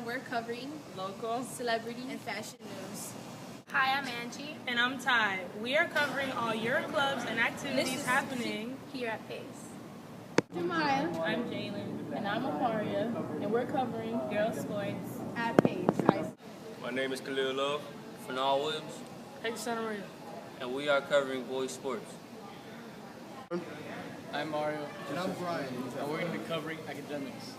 and we're covering local, celebrity, and fashion news. Hi, I'm Angie. And I'm Ty. We are covering all your clubs and activities happening here at PACE. I'm Maya. I'm Jalen. And I'm Aparia. And we're covering girls sports at PACE High School. My name is Khalil Love, Fanal Williams, Hey, Santa Maria. and we are covering boys sports. I'm Mario. And I'm Brian. And we're going to be covering academics.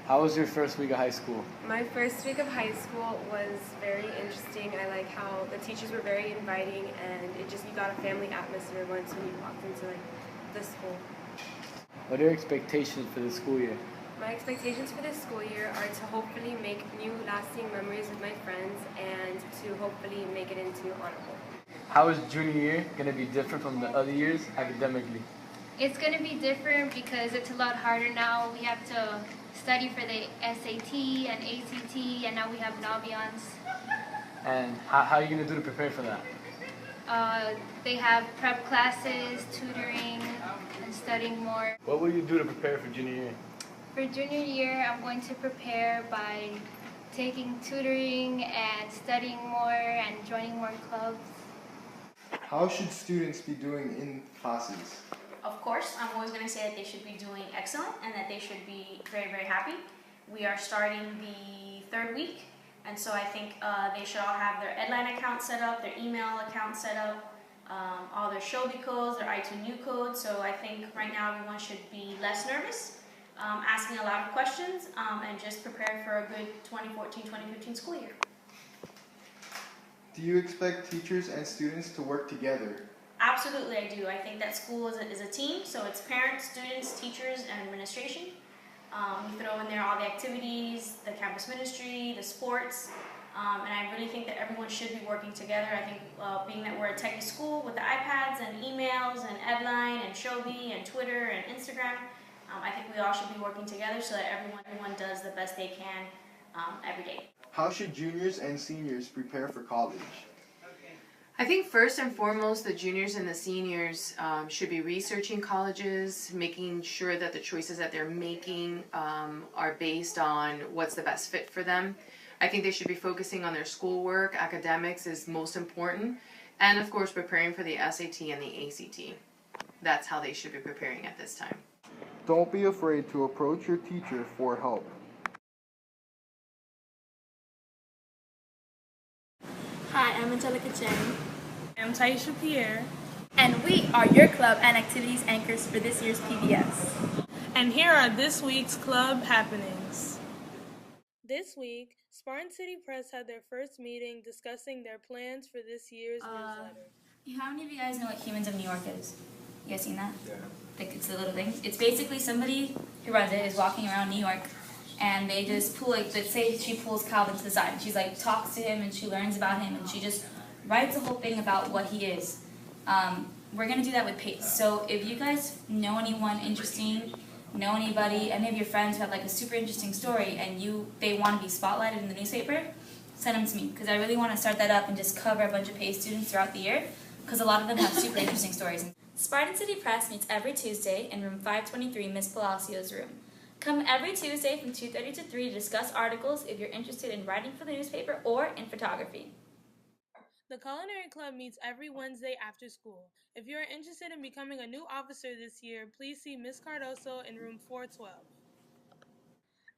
How was your first week of high school? My first week of high school was very interesting. I like how the teachers were very inviting, and you got a family atmosphere once when you walked into the school. What are your expectations for the school year? My expectations for this school year are to hopefully make new lasting memories with my friends and to hopefully make it into honor roll. How is junior year going to be different from the other years academically? It's going to be different because it's a lot harder now. We have to study for the SAT and ACT, and now we have Naviance. And how are you going to do to prepare for that? They have prep classes, tutoring, and studying more. What will you do to prepare for junior year? For junior year, I'm going to prepare by taking tutoring and studying more and joining more clubs. How should students be doing in classes? Of course, I'm always going to say that they should be doing excellent and that they should be very, very happy. We are starting the third week, and so I think they should all have their Edline account set up, their email account set up, all their Shobi codes, their i2New codes. So I think right now everyone should be less nervous, asking a lot of questions, and just prepare for a good 2014-2015 school year. Do you expect teachers and students to work together? Absolutely, I do. I think that school is a team, so it's parents, students, teachers, and administration. We throw in there all the activities, the campus ministry, the sports, and I really think that everyone should be working together. I think being that we're a techie school with the iPads and emails and Edline and Shobi and Twitter and Instagram, I think we all should be working together so that everyone does the best they can every day. How should juniors and seniors prepare for college? I think first and foremost, the juniors and the seniors should be researching colleges, making sure that the choices that they're making are based on what's the best fit for them. I think they should be focusing on their schoolwork. Academics is most important. And of course, preparing for the SAT and the ACT. That's how they should be preparing at this time. Don't be afraid to approach your teacher for help. Hi, I'm Angelica Chen. I'm Taisha Pierre. And we are your club and activities anchors for this year's PBS. And here are this week's club happenings. This week, Spartan City Press had their first meeting discussing their plans for this year's newsletter. How many of you guys know what Humans of New York is? You guys seen that? Yeah. Like it's a little thing. It's basically somebody who runs it is walking around New York, and they just pull, like, let's say she pulls Calvin to the side, and she's like, talks to him, and she learns about him, and she just writes a whole thing about what he is. We're going to do that with PACE. So if you guys know anyone interesting, know anybody, any of your friends who have like a super interesting story, and they want to be spotlighted in the newspaper, send them to me, because I really want to start that up and just cover a bunch of PACE students throughout the year, because a lot of them have super interesting stories. Spartan City Press meets every Tuesday in room 523, Miss Palacios' room. Come every Tuesday from 2:30 to 3 to discuss articles if you're interested in writing for the newspaper or in photography. The Culinary Club meets every Wednesday after school. If you are interested in becoming a new officer this year, please see Ms. Cardoso in room 412.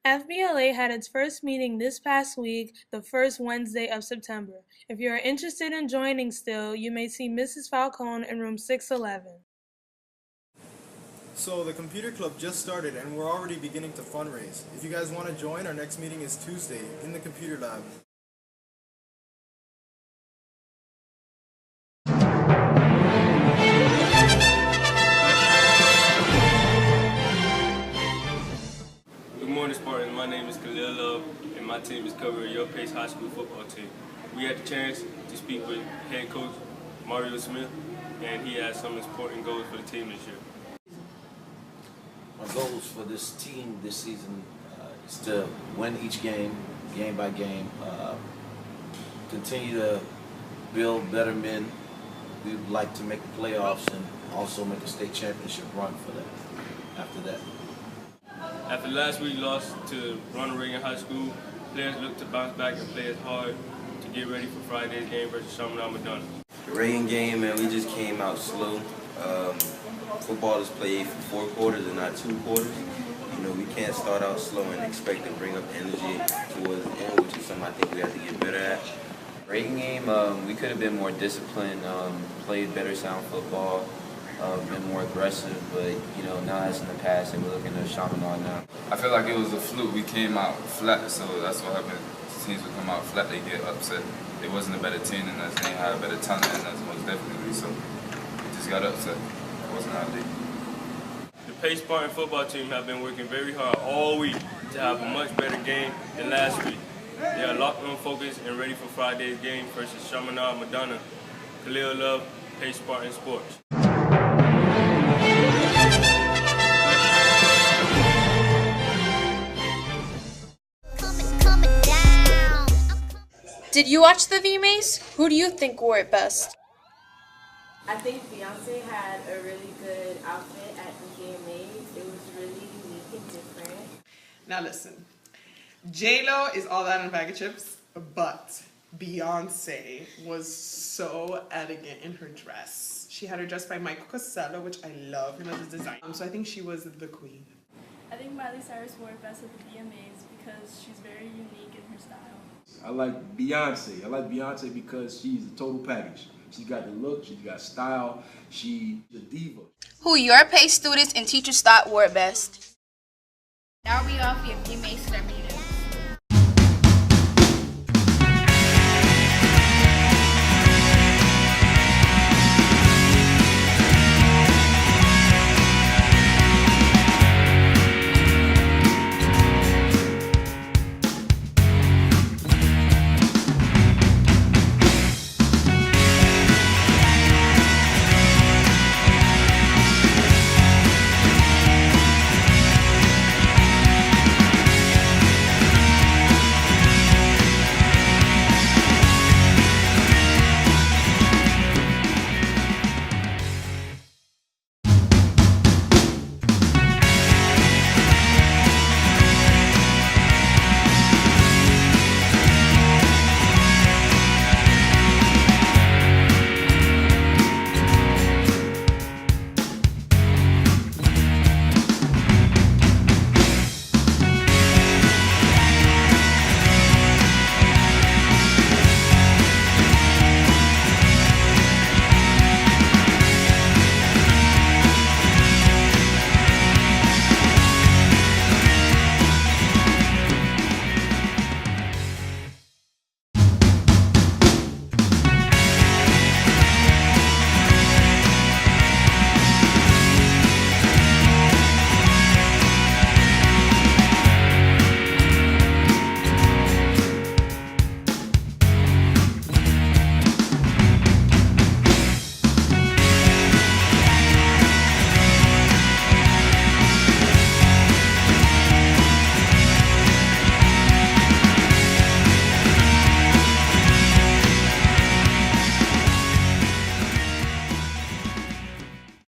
FBLA had its first meeting this past week, the first Wednesday of September. If you are interested in joining still, you may see Mrs. Falcone in room 611. So the computer club just started and we're already beginning to fundraise. If you guys want to join, our next meeting is Tuesday in the computer lab. Good morning, Spartan. My name is Khalil Love, and my team is covering your PACE High School football team. We had the chance to speak with head coach Mario Smith, and he has some important goals for the team this year. My goals for this team this season is to win each game, game by game, continue to build better men. We would like to make the playoffs and also make a state championship run for that after that. After last week's loss to Ronald Reagan High School, players look to bounce back and play as hard to get ready for Friday's game versus Chaminade Madonna. The Reagan game, man, we just came out slow. Football is played for 4 quarters and not 2 quarters. You know, we can't start out slow and expect to bring up energy towards the end, which is something I think we have to get better at. Reagan game, we could have been more disciplined, played better sound football, been more aggressive, but you know, now that's in the past and we're looking to Chaminade now. I feel like it was a fluke. We came out flat, so that's what happened. Teams would come out flat, they get upset. It wasn't a better team than us, they had a better talent than us, most definitely, so we just got upset. It wasn't our day. The Pace Spartan football team have been working very hard all week to have a much better game than last week. They are locked on focus and ready for Friday's game versus Chaminade Madonna. Khalil Love, Pace Spartan Sports. Did you watch the VMAs? Who do you think wore it best? I think Beyonce had a really good outfit at the VMAs. It was really unique and different. Now listen, J-Lo is all that in a bag of chips, but Beyonce was so elegant in her dress. She had her dress by Michael Costello, which I love him as a designer. So I think she was the queen. I think Miley Cyrus wore it best at the VMAs because she's very unique in her style. I like Beyonce. I like Beyonce because she's a total package. She's got the look, she's got style, she's a diva. Who your PACE students and teachers thought wore it best? Now we off your VMA celebrity